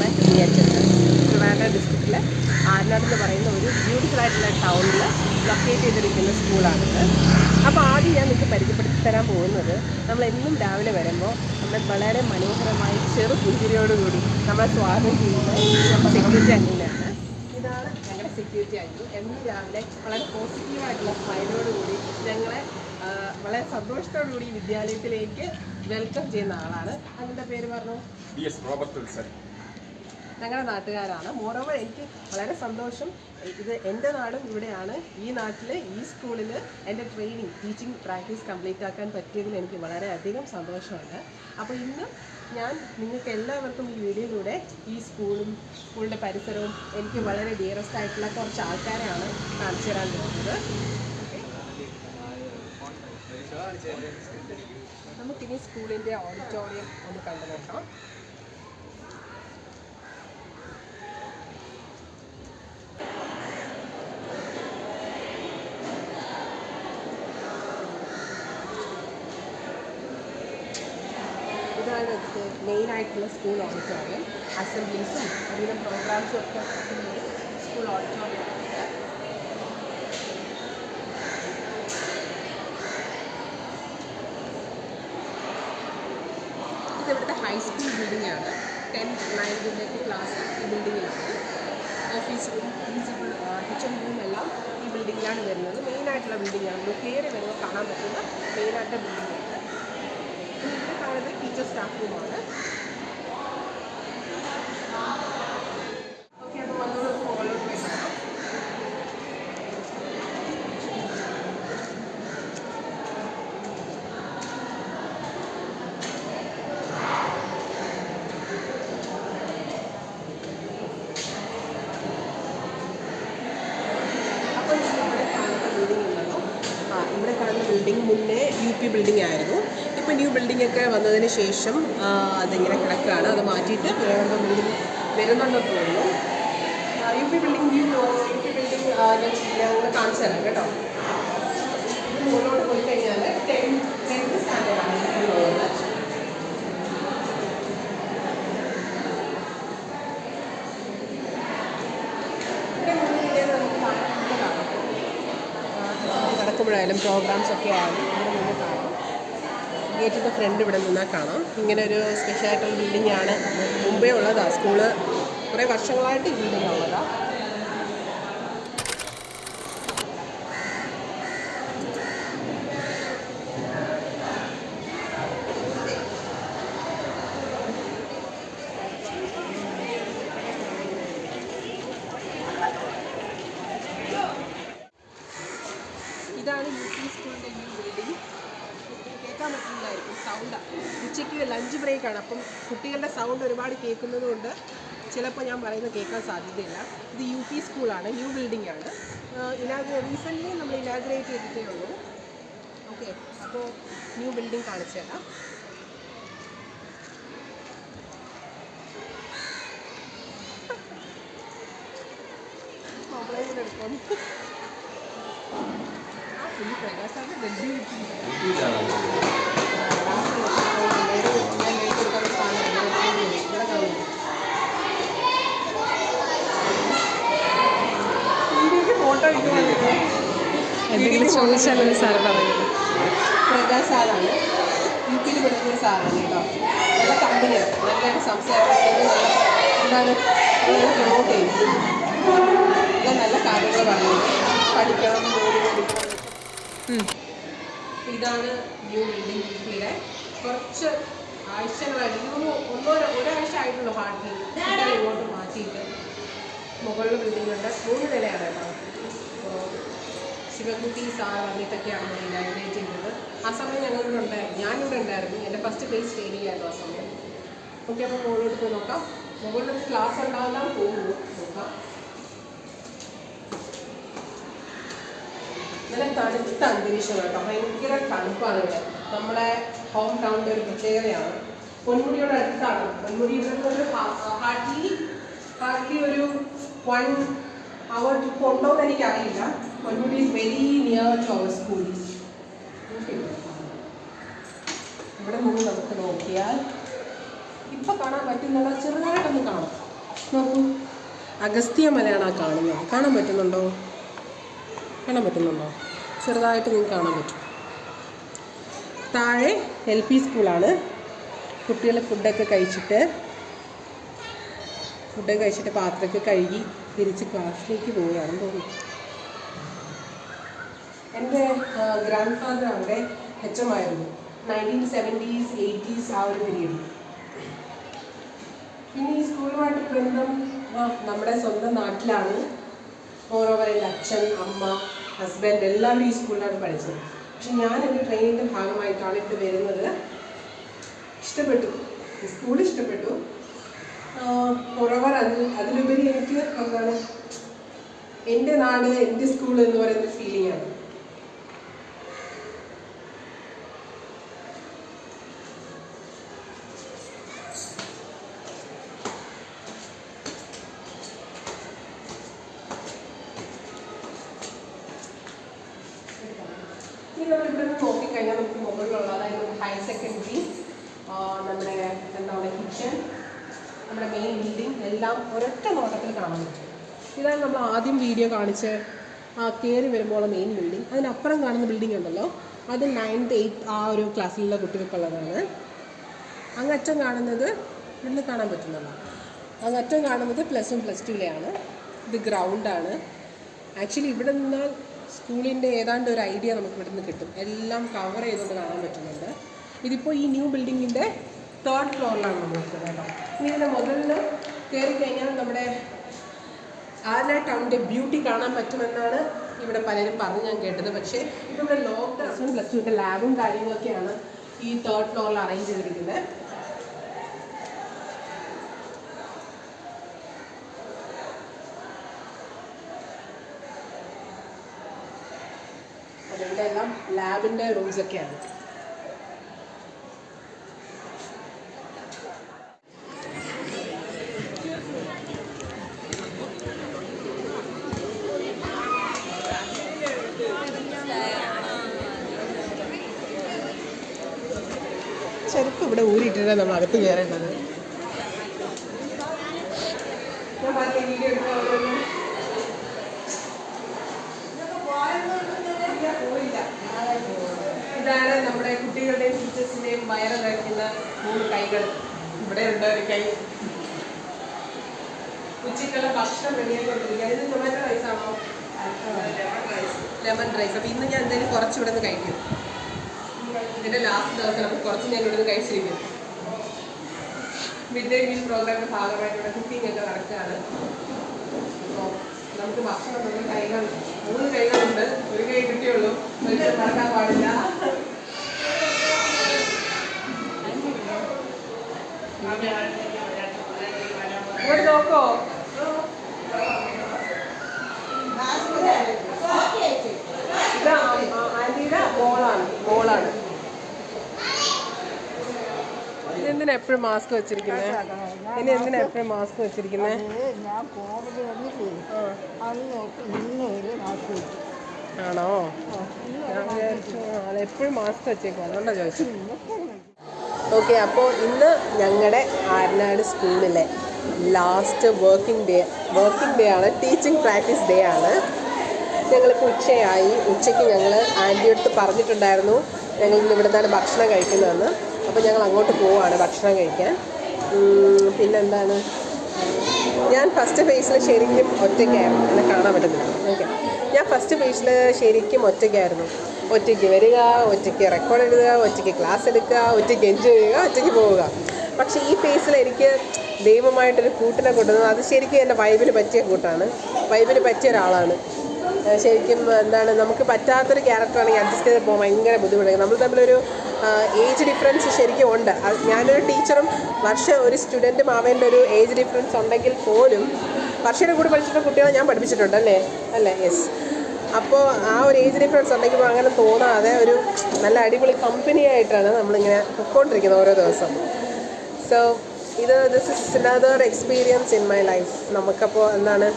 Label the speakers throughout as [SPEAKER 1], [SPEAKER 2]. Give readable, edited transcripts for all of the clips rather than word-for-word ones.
[SPEAKER 1] നമ്മുടെ B H S Trivandrum ഡിസ്ട്രിക്റ്റിലെ ആരനാട് എന്ന് പറയുന്ന ഒരു ബ്യൂട്ടിഫുൾ ആയിട്ടുള്ള ടൗണിൽ ലൊക്കേറ്റ് ചെയ്തിരിക്കുന്ന സ്കൂളാണിത്. അപ്പോൾ ആദ്യം ഞാൻ നിങ്ങൾക്ക് പരിചയപ്പെടുത്തി തരാൻ പോകുന്നത് നമ്മളെന്നും രാവിലെ വരുമ്പോൾ നമ്മൾ വളരെ മനോഹരമായി ചെറു പുഞ്ചിരിയോടുകൂടി നമ്മളെ സ്വാഗതം ചെയ്യുന്ന സെക്യൂരിറ്റി അംഗിനെയാണ്. ഇതാണ് ഞങ്ങളുടെ സെക്യൂരിറ്റി അംഗി. എന്നും രാവിലെ വളരെ പോസിറ്റീവായിട്ടുള്ള സ്മൈലോടുകൂടി ഞങ്ങളെ വളരെ സന്തോഷത്തോടുകൂടി വിദ്യാലയത്തിലേക്ക് വെൽക്കം ചെയ്യുന്ന ആളാണ്. അതിൻ്റെ പേര് പറഞ്ഞു ഞങ്ങളുടെ നാട്ടുകാരാണ്. മോറോവർ എനിക്ക് വളരെ സന്തോഷം. ഇത് എൻ്റെ നാടും ഇവിടെയാണ്. ഈ നാട്ടിൽ ഈ സ്കൂളിൽ എൻ്റെ ടീച്ചിങ് പ്രാക്ടീസ് കംപ്ലീറ്റ് ആക്കാൻ പറ്റിയതിൽ എനിക്ക് വളരെയധികം സന്തോഷമുണ്ട്. അപ്പോൾ ഇന്ന് ഞാൻ നിങ്ങൾക്ക് എല്ലാവർക്കും ഈ വീഡിയോയിലൂടെ ഈ സ്കൂളിൻ്റെ പരിസരവും എനിക്ക് വളരെ ഡിയറസ്റ്റ് ആയിട്ടുള്ള കുറച്ച് ആൾക്കാരെയാണ് കാണിച്ചു തരാൻ പോകുന്നത്. നമുക്കിനി സ്കൂളിൻ്റെ ഓഡിറ്റോറിയം ഒന്ന് കണ്ടു നോക്കാം. ഇതാണ് മെയിനായിട്ടുള്ള സ്കൂൾ ഓഡിറ്റോറിയം. അസംബ്ലീസും അതിലും പ്രോഗ്രാംസും ഒക്കെ സ്കൂൾ ഓഡിറ്റോറിയം. ഇതിവിടുത്തെ ഹൈസ്കൂൾ ബിൽഡിംഗാണ്. 10th 9th ക്ലാസ് ഈ ബിൽഡിങ്ങിലാണ്. Office room, principal, kitchen room എല്ലാം ഈ ബിൽഡിങ്ങിലാണ് വരുന്നത്. മെയിനായിട്ടുള്ള ബിൽഡിങ്ങാണ്. കയറി വരുമ്പോൾ കാണാൻ പറ്റുന്ന മെയിനായിട്ട് ബിൽഡിങ്ങാണ്. ഇവിടെ കാണുന്നത് ടീച്ചർ സ്റ്റാഫ് റൂമാണ്. ഓക്കെ, അപ്പോൾ വന്നോളൂ, മുകളിലോട്ട് പോയി കാണാം. അപ്പോൾ ഇവിടെ കാണുന്ന ബിൽഡിംഗ് ഉണ്ടല്ലോ, ഇവിടെ കാണുന്ന ബിൽഡിംഗ് മുന്നേ UP ബിൽഡിംഗ് ആയിരുന്നു. ഇപ്പോൾ ന്യൂ ബിൽഡിംഗ് ഒക്കെ വന്നതിന് ശേഷം അതിങ്ങനെ കിടക്കുകയാണ്. അത് മാറ്റിയിട്ട് വേറെ ബിൽഡിംഗ് വരുന്നുണ്ടെന്ന് തോന്നുന്നു. UP ബിൽഡിംഗ് ഞങ്ങൾ കാണിച്ചു തരാം കേട്ടോ. ഇത് മുകളിലോട്ട് പോയി കഴിഞ്ഞാൽ 10th സ്റ്റാൻഡേർഡാണ് ഉള്ളത്. ഇവിടെ മുന്നിൽ നമുക്ക് കാണാം. നടക്കുമ്പോഴായാലും പ്രോഗ്രാംസ് ഒക്കെ ആയാലും ഇവിടെ നിന്ന് കാണാം. ഗേറ്റിൻ്റെ ഫ്രണ്ട് ഇവിടെ നിന്നാൽ കാണാം. ഇങ്ങനെ ഒരു സ്പെഷ്യലായിട്ടുള്ള ബിൽഡിങ്ങാണ്. മുമ്പേ ഉള്ളതാണ് സ്കൂള്. കുറേ വർഷങ്ങളായിട്ട് ഈ ബിൽഡിംഗ് ഉള്ളതാണ്. ഇതാണ് UP സ്കൂളിൻ്റെ ന്യൂ ബിൽഡിംഗ്. കേൾക്കാൻ പറ്റുന്നതായിരിക്കും സൗണ്ടാണ്. ഉച്ചയ്ക്ക് ലഞ്ച് ബ്രേക്കാണ്. അപ്പം കുട്ടികളുടെ സൗണ്ട് ഒരുപാട് കേൾക്കുന്നത് കൊണ്ട് ചിലപ്പോൾ ഞാൻ പറയുന്നത് കേൾക്കാൻ സാധ്യതയില്ല. ഇത് UP സ്കൂളാണ്. ന്യൂ ബിൽഡിംഗ് ആണ്. റീസെൻ്റ്ലി നമ്മൾ ഇനാഗ്രേറ്റ് ചെയ്തിട്ടേ ഉള്ളൂ. ഓക്കെ, അപ്പോൾ ന്യൂ ബിൽഡിംഗ് കാണിച്ചു തരാം. മൊബൈൽ എടുക്കും. ഈ പ്രകാശാണ് വെല്ലി ഫോട്ടോ എന്തെങ്കിലും ചോദിച്ചാലത് സാർ പറയുന്നത്. പ്രകാശ് സാറാണ്. UP പഠിക്കുന്ന സാറാണ് കേട്ടോ. നല്ല കമ്പനിയാണ്. നല്ല സംസാരിക്കുന്നത് എന്താണ് പ്രൊമോട്ട് ചെയ്യും. നല്ല കാര്യങ്ങൾ പറയുന്നത്. പഠിക്കണം, ജോലി പഠിക്കണം. ഇതാണ് ന്യൂ ബിൽഡിംഗ്. UPയുടെ കുറച്ച് ആഴ്ചകളായിട്ട് ഒരാഴ്ച ആയിട്ടുള്ള ഹാർഡ്ലി ഇങ്ങോട്ട് മാറ്റിയിട്ട് മുകളിൽ ബിൽഡിംഗ് ഉണ്ട്. 3 നിലയാണ് കേട്ടോ. ശിവകുട്ടി സാർ വന്നിട്ടൊക്കെയാണ് നമ്മൾ ഇനാഗ്രേറ്റ് ചെയ്തത്. ആ സമയം ഞങ്ങളിവിടെ ഉണ്ടായിരുന്നു. ഞാനിവിടെ ഉണ്ടായിരുന്നു. എൻ്റെ ഫസ്റ്റ് പ്ലേസ് ട്രെയിനിങ് ആയിരുന്നു ആ സമയം. ഓക്കെ, അപ്പോൾ മുകളിലോട്ട് പോയി നോക്കാം. മുകളിൽ ക്ലാസ് ഉണ്ടാകാൻ തോന്നുന്നു. നോക്കാം. നല്ല തണുത്ത അന്തരീക്ഷം കേട്ടോ. ഭയങ്കര തണുപ്പാണ് ഇവിടെ. നമ്മുടെ ഹോം ടൗണിൻ്റെ ഒരു പ്രത്യേകതയാണ്. പൊന്മുടിയുടെ അടുത്താണ്. പൊന്മുടി ഇവിടെ ഒരു ഹാർഡ്ലി ഒരു 1 hour ഉണ്ടോ എന്ന് എനിക്കറിയില്ല. Ponmudi is very near to our school. ഇവിടെ നിന്ന് നമുക്ക് നോക്കിയാൽ ഇപ്പം കാണാൻ പറ്റുന്നത് ചെറുതായിട്ടൊന്ന് കാണാം. നോക്കൂ, അഗസ്ത്യ മലയാണ് ആ കാണുന്നത്. കാണാൻ പറ്റുന്നുണ്ടോ? ചെറുതായിട്ട് നിങ്ങൾക്ക് കാണാൻ പറ്റും. താഴെ LP സ്കൂളാണ്. കുട്ടികൾ ഫുഡൊക്കെ കഴിച്ചിട്ട് പാത്രമൊക്കെ കഴുകി തിരിച്ച് ക്ലാസ്സിലേക്ക് പോവുകയാണെന്ന് തോന്നുന്നു. എൻ്റെ ഗ്രാൻഡ് ഫാദർ അവിടെ HM ആയിരുന്നു. 1970s 80s ആ ഒരു പീരീഡ്. പിന്നെ ഈ സ്കൂളുമായിട്ട് ബന്ധം നമ്മുടെ സ്വന്തം നാട്ടിലാണ്. മോറോവർ എൻ്റെ അച്ഛൻ, അമ്മ, ഹസ്ബൻഡ് എല്ലാവരും ഈ സ്കൂളിലാണ് പഠിച്ചത്. പക്ഷെ ഞാനൊരു ട്രെയിനിൻ്റെ ഭാഗമായിട്ടാണ് ഇവിടെ വരുന്നത്. ഇഷ്ടപ്പെട്ടു, സ്കൂൾ ഇഷ്ടപ്പെട്ടു. മോറോവർ അതിലുപരി എനിക്ക് എന്താണ് എൻ്റെ നാട്, എൻ്റെ സ്കൂൾ എന്ന് പറയുന്ന ഫീലിംഗ് ആണ്. ഇനി നമ്മളിവിടെ നിന്ന് നോക്കിക്കഴിഞ്ഞാൽ നമുക്ക് മുകളിലുള്ള, അതായത് ഹയർ സെക്കൻഡറി, നമ്മുടെ എന്താണ് കിച്ചൺ, നമ്മുടെ മെയിൻ ബിൽഡിംഗ് എല്ലാം ഒരൊറ്റ നോട്ടത്തിൽ കാണാൻ പറ്റും. ഇതാണ് നമ്മൾ ആദ്യം വീഡിയോ കാണിച്ച് കയറി വരുമ്പോൾ മെയിൻ ബിൽഡിംഗ്. അതിനപ്പുറം കാണുന്ന ബിൽഡിംഗ് ഉണ്ടല്ലോ, അത് 9th 8th ആ ഒരു ക്ലാസ്സിലുള്ള കുട്ടികൾക്കുള്ളതാണ്. അങ്ങറ്റം കാണുന്നത് ഇവിടുന്ന് കാണാൻ പറ്റുന്നല്ലോ. അങ്ങറ്റം കാണുന്നത് +1 +2ലെയാണ്. ഇത് ഗ്രൗണ്ടാണ്. ആക്ച്വലി ഇവിടെ നിന്നാൽ സ്കൂളിൻ്റെ ഏതാണ്ട് ഒരു ഐഡിയ നമുക്ക് ഇവിടെ നിന്ന് കിട്ടും. എല്ലാം കവർ ചെയ്തുകൊണ്ട് കാണാൻ പറ്റുന്നുണ്ട്. ഇതിപ്പോൾ ഈ ന്യൂ ബിൽഡിങ്ങിൻ്റെ 3rd ഫ്ലോറിലാണ് നമ്മൾ നിൽക്കുന്നത് കേട്ടോ. ഇനി ഇതിൻ്റെ മുകളിൽ കയറി കഴിഞ്ഞാൽ നമ്മുടെ ആലപ്പുഴ ടൗണിൻ്റെ ബ്യൂട്ടി കാണാൻ പറ്റുമെന്നാണ് ഇവിടെ പലരും പറഞ്ഞ് ഞാൻ കേട്ടത്. പക്ഷേ ഇപ്പോൾ ഇവിടെ +1 +2ൻ്റെ ലാബും കാര്യങ്ങളൊക്കെയാണ് ഈ 3rd ഫ്ലോറിൽ അറേഞ്ച് ചെയ്തിരിക്കുന്നത്. അതിവിടെ എല്ലാം ലാബിൻ്റെ റൂംസൊക്കെയാണ്. ചെരുപ്പ് ഇവിടെ ഊരിയിട്ടിട്ടാണ് നമ്മൾ അകത്ത് കയറേണ്ടത്. ഇതാണ് നമ്മുടെ കുട്ടികളുടെയും ടീച്ചേഴ്സിൻ്റെയും വയറ് കഴിക്കുന്ന 3 കൈകൾ. ഇവിടെ ഉണ്ട് ഒരു കൈ. ഉച്ചയ്ക്കുള്ള ഭക്ഷണം റെഡിയായിക്കൊണ്ടിരിക്കുക. ഇത് ടൊമാറ്റോ റൈസാണോ? Lemon rice. അപ്പോൾ ഇന്ന് ഞാൻ എന്തായാലും കുറച്ച് ഇവിടെ നിന്ന് കഴിക്കും. ഇതിൻ്റെ ലാസ്റ്റ് ദിവസം അപ്പോൾ കുറച്ച് ഞാൻ ഇവിടെ നിന്ന് കഴിച്ചിരിക്കും. മിഡ് ഡേ മീൽ പ്രോഗ്രാമിൻ്റെ ഭാഗമായിട്ട് ഇവിടെ കുക്കിംഗ് ഒക്കെ നടക്കുകയാണ്. അപ്പോൾ നമുക്ക് ഭക്ഷണം നമ്മുടെ കൈകൾ 3 കൈകളുണ്ട്. ഒരു കൈ കിട്ടിയുള്ളൂ, ഒരിക്കലും മറക്കാൻ പാടില്ല. ഇങ്ങോട്ട് നോക്കോ. ഇത് ആൻറ്റിയുടെ മോളാണ്. ഇതെന്തിനാ എപ്പോഴും മാസ്ക് വെച്ചിരിക്കുന്നത്? ഇനി എന്തിനാ എപ്പോഴും മാസ്ക് വെച്ചിരിക്കുന്നത്? ആണോ? അതെപ്പോഴും മാസ്ക് വെച്ചേക്കും, അതുകൊണ്ടാണ് ചോദിച്ചു. ഓക്കെ, അപ്പോൾ ഇന്ന് ഞങ്ങളുടെ ആരനാട് സ്കൂളിലെ ലാസ്റ്റ് വർക്കിംഗ് ഡേ ആണ്. ടീച്ചിങ് പ്രാക്ടീസ് ഡേ ആണ്. ഞങ്ങളിപ്പോൾ ഉച്ചയായി. ഉച്ചയ്ക്ക് ഞങ്ങൾ ആൻറ്റിയുടെ അടുത്ത് പറഞ്ഞിട്ടുണ്ടായിരുന്നു ഞങ്ങൾ ഇന്ന് ഇവിടെ നിന്നാണ് ഭക്ഷണം കഴിക്കുന്നതെന്ന്. അപ്പോൾ ഞങ്ങൾ അങ്ങോട്ട് പോവുകയാണ് ഭക്ഷണം കഴിക്കാൻ. പിന്നെന്താണ്, ഞാൻ ഫസ്റ്റ് ഫേസിൽ ശരിക്കും ഒറ്റയ്ക്കായിരുന്നു. എന്നെ കാണാൻ പറ്റുന്നില്ല. ഓക്കെ, ഞാൻ ഫസ്റ്റ് ഫേസിൽ ശരിക്കും ഒറ്റയ്ക്കായിരുന്നു. ഒറ്റയ്ക്ക് വരിക, ഒറ്റയ്ക്ക് റെക്കോർഡ് എഴുതുക, ഒറ്റയ്ക്ക് ക്ലാസ് എടുക്കുക, ഒറ്റയ്ക്ക് എൻജോയ് ചെയ്യുക, ഒറ്റയ്ക്ക് പോവുക. പക്ഷേ ഈ ഫേസിൽ എനിക്ക് ദൈവമായിട്ടൊരു കൂട്ടിനെ കൊണ്ടുവന്നത് അത് ശരിക്കും എൻ്റെ വൈബിന് പറ്റിയ കൂട്ടാണ്. വൈബിന് പറ്റിയ ഒരാളാണ്. ശരിക്കും എന്താണ്, നമുക്ക് പറ്റാത്തൊരു ക്യാരക്ടറാണെങ്കിൽ അഡ്ജസ്റ്റ് ചെയ്ത് പോകാൻ ഭയങ്കര ബുദ്ധിമുട്ടാണ്. നമ്മൾ തമ്മിലൊരു ഏജ് ഡിഫറൻസ് ശരിക്കും ഉണ്ട്. ഞാനൊരു ടീച്ചറും ഒരു സ്റ്റുഡൻറ്റും ആവേണ്ട ഒരു ഏജ് ഡിഫറൻസ് ഉണ്ടെങ്കിൽ പോലും വർഷയുടെ കൂടെ പഠിച്ചിട്ടുള്ള കുട്ടികളെ ഞാൻ പഠിപ്പിച്ചിട്ടുണ്ട് അല്ലേ? യെസ്. അപ്പോൾ ആ ഒരു ഏജ് ഡിഫറൻസ് ഉണ്ടെങ്കിൽ അങ്ങനെ തോന്നാതെ ഒരു നല്ല അടിപൊളി കമ്പനിയായിട്ടാണ് നമ്മളിങ്ങനെ പൊയ്ക്കൊണ്ടിരിക്കുന്നത് ഓരോ ദിവസം. So this is another experience in my life. നമുക്കപ്പോൾ എന്താണ്,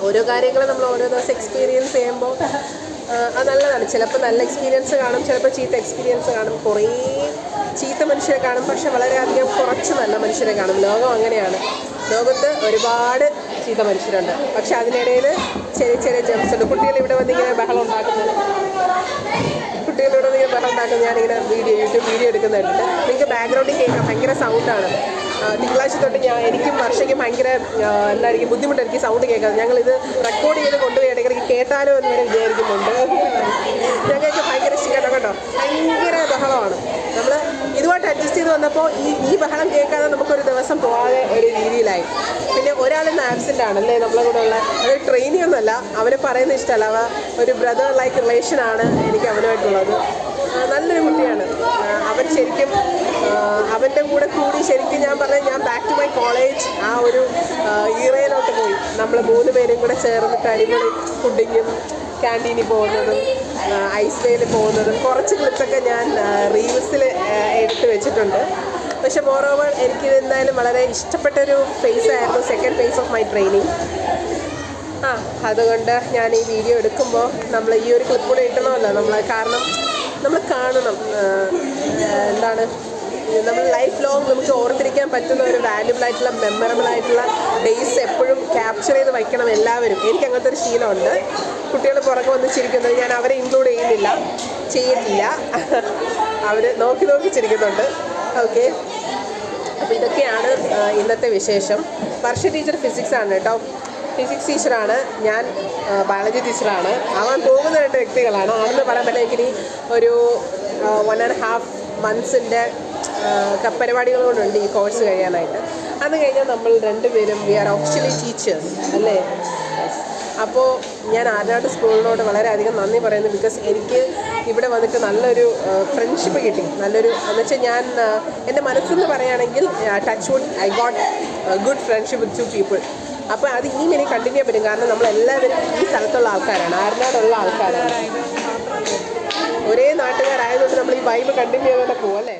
[SPEAKER 1] ഓരോ കാര്യങ്ങൾ നമ്മൾ ഓരോ ദിവസം എക്സ്പീരിയൻസ് ചെയ്യുമ്പോൾ അത് നല്ലതാണ്. ചിലപ്പോൾ നല്ല എക്സ്പീരിയൻസ് കാണും, ചിലപ്പോൾ ചീത്ത എക്സ്പീരിയൻസ് കാണും. കുറേ ചീത്ത മനുഷ്യരെ കാണും, പക്ഷെ വളരെയധികം കുറച്ച് നല്ല മനുഷ്യരെ കാണും. ലോകം അങ്ങനെയാണ്. ലോകത്ത് ഒരുപാട് ചീത്ത മനുഷ്യരുണ്ട്, പക്ഷെ അതിനിടയിൽ ചെറിയ ചെറിയ ജെംസ് ഉണ്ട്. കുട്ടികൾ ഇവിടെ വന്നിങ്ങനെ ബഹളം ഉണ്ടാക്കുന്നത് ഞാനിങ്ങനെ യൂട്യൂബ് വീഡിയോ എടുക്കുന്നുണ്ട്. നിങ്ങൾക്ക് ബാക്ക്ഗ്രൗണ്ടിൽ കേൾക്കാം, ഭയങ്കര സൗണ്ടാണ്. തിങ്കളാഴ്ച തൊട്ട് എനിക്കും വർഷയ്ക്കും ഭയങ്കര എന്തായിരിക്കും ബുദ്ധിമുട്ടായിരിക്കും സൗണ്ട് കേൾക്കാതെ. ഞങ്ങളിത് റെക്കോർഡ് ചെയ്ത് കൊണ്ടുപോയി ഇടയ്ക്കിടയ്ക്ക് കേട്ടാലോ എന്ന് വരെ വിചാരിക്കുന്നുണ്ട്. ഞങ്ങൾക്ക് ഭയങ്കര ഇഷ്ടം കേട്ടോ, ഭയങ്കര ബഹളമാണ്. നമ്മൾ ഇതുമായിട്ട് അഡ്ജസ്റ്റ് ചെയ്ത് വന്നപ്പോൾ ഈ ബഹളം കേൾക്കാതെ നമുക്കൊരു ദിവസം പോകാതെ ഒരു രീതിയിലായി. പിന്നെ ഒരാളിന്ന് ആബ്സെൻ്റ് ആണല്ലേ നമ്മളെ കൂടെ ഉള്ള. അതൊരു ട്രെയിനിങ് ഒന്നുമല്ല, അവനെ പറയുന്നത് ഇഷ്ടമല്ല. ഒരു ബ്രദർ ലൈക്ക് റിലേഷനാണ് എനിക്ക് അവനുമായിട്ടുള്ളത്. നല്ലൊരു കുട്ടിയാണ് അവൻ. ശരിക്കും അവൻ്റെ കൂടെ കൂടി ശരിക്കും ഞാൻ ബാക്ക് ടു മൈ കോളേജ് ആ ഒരു ഈറയിലോട്ട് പോയി. നമ്മൾ 3 പേരും കൂടെ ചേർന്നിട്ട് അടിപൊളി ഫുഡിങ്ങും ക്യാൻറ്റീനിൽ പോകുന്നതും ഐസ് വേയിൽ പോകുന്നതും കുറച്ച് ക്ലിപ്പൊക്കെ ഞാൻ റീൽസിൽ എടുത്ത് വെച്ചിട്ടുണ്ട്. പക്ഷെ മോറോവർ എനിക്ക് എന്തായാലും വളരെ ഇഷ്ടപ്പെട്ടൊരു ഫേസ് ആയിരുന്നു second phase of my training. അതുകൊണ്ട് ഞാൻ ഈ വീഡിയോ എടുക്കുമ്പോൾ നമ്മൾ ഈ ഒരു ക്ലിപ്പ് കൂടെ ഇട്ടണമല്ലോ കാരണം നമ്മൾ കാണണം. എന്താണ്, നമ്മൾ ലൈഫ് ലോങ് നമുക്ക് ഓർത്തിരിക്കാൻ പറ്റുന്ന ഒരു വാല്യുബിൾ ആയിട്ടുള്ള മെമ്മറബിൾ ആയിട്ടുള്ള ഡേയ്സ് എപ്പോഴും ക്യാപ്ചർ ചെയ്ത് വയ്ക്കണം എല്ലാവരും. എനിക്ക് അങ്ങനത്തെ ഒരു ശീലമുണ്ട്. കുട്ടികൾ പുറകെ വന്ന് ചിരിക്കുന്നത് ഞാൻ അവരെ ഇൻക്ലൂഡ് ചെയ്തിട്ടില്ല. അവർ നോക്കി ചിരിക്കുന്നുണ്ട്. ഓക്കെ, അപ്പോൾ ഇതൊക്കെയാണ് ഇന്നത്തെ വിശേഷം. വർഷ ടീച്ചർ ഫിസിക്സ് ആണ് കേട്ടോ, ഫിസിക്സ് ടീച്ചറാണ്. ഞാൻ ബയോളജി ടീച്ചറാണ്. അവൻ പോകുന്ന 2 വ്യക്തികളാണ്. ആണെന്ന് പറയാൻ പറ്റില്ല. എനിക്കിനി ഒരു 1.5 മന്ത്സിൻ്റെ പരിപാടികൾ കൊണ്ടുണ്ട് ഈ കോഴ്സ് കഴിയാനായിട്ട്. അത് കഴിഞ്ഞാൽ നമ്മൾ 2 പേരും വി ആർ ഒഫീഷ്യലി ടീച്ചേഴ്സ് അല്ലേ. അപ്പോൾ ഞാൻ ആര്നാട് സ്കൂളിനോട് വളരെയധികം നന്ദി പറയുന്നു. ബിക്കോസ് എനിക്ക് ഇവിടെ വന്നിട്ട് നല്ലൊരു ഫ്രണ്ട്ഷിപ്പ് കിട്ടി. നല്ലൊരു എന്നുവെച്ചാൽ ഞാൻ എൻ്റെ മനസ്സെന്ന് പറയുകയാണെങ്കിൽ touch wood I got good friendship with 2 people. അപ്പോൾ അത് ഇനി എനിക്ക് കണ്ടിന്യൂ ചെയ്യാൻ പറ്റും. കാരണം നമ്മളെല്ലാവരും ഈ സ്ഥലത്തുള്ള ആൾക്കാരാണ്, ആര്നാടുള്ള ആൾക്കാരാണ്, ഒരേ നാട്ടുകാരായതുകൊണ്ട് നമ്മൾ ഈ വൈബ് കണ്ടിന്യൂ ചെയ്തുകൊണ്ട് പോകും അല്ലേ.